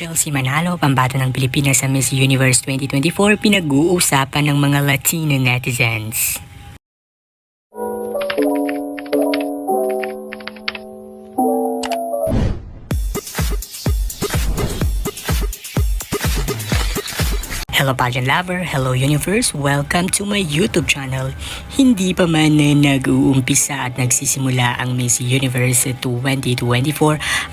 Chelsea Manalo, pambato ng Pilipinas sa Miss Universe 2024, pinag-uusapan ng mga Latino netizens. Hello pageant lover, hello universe, welcome to my YouTube channel. Hindi pa man nag-uumpisa at nagsisimula ang Miss Universe 2024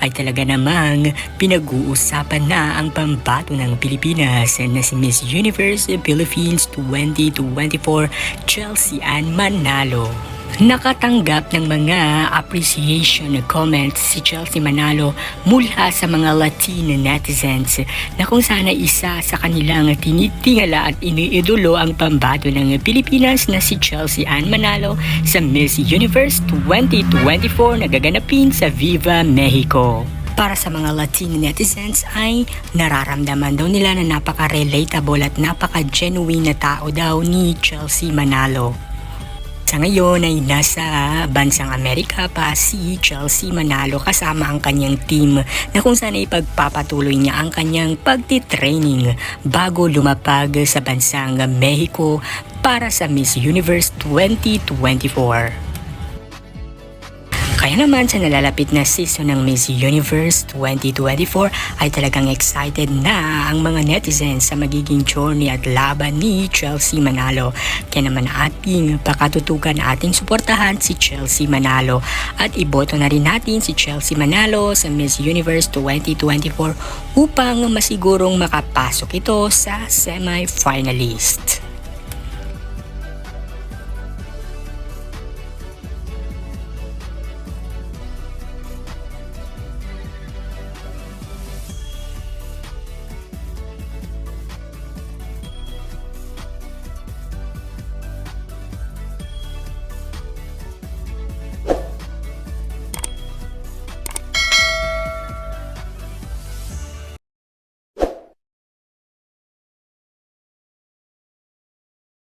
ay talaga namang pinag-uusapan na ang pambato ng Pilipinas na si Miss Universe Philippines 2024 Chelsea Ann Manalo. Nakatanggap ng mga appreciation comments si Chelsea Manalo mula sa mga Latino netizens na kung sana isa sa kanilang tinitingala at iniidolo ang pambato ng Pilipinas na si Chelsea Ann Manalo sa Miss Universe 2024 na gaganapin sa Viva Mexico. Para sa mga Latino netizens ay nararamdaman daw nila na napaka-relatable at napaka-genuine na tao daw ni Chelsea Manalo. Sa ngayon ay nasa bansang Amerika pa si Chelsea Manalo kasama ang kanyang team na kung saan ay pagpapatuloy niya ang kanyang pagtitraining bago lumapag sa bansang Mexico para sa Miss Universe 2024. Kaya naman sa nalalapit na season ng Miss Universe 2024 ay talagang excited na ang mga netizens sa magiging journey at laban ni Chelsea Manalo. Kaya naman ating pakatutukan ating suportahan si Chelsea Manalo at iboto na rin natin si Chelsea Manalo sa Miss Universe 2024 upang masigurong makapasok ito sa semi-finalist.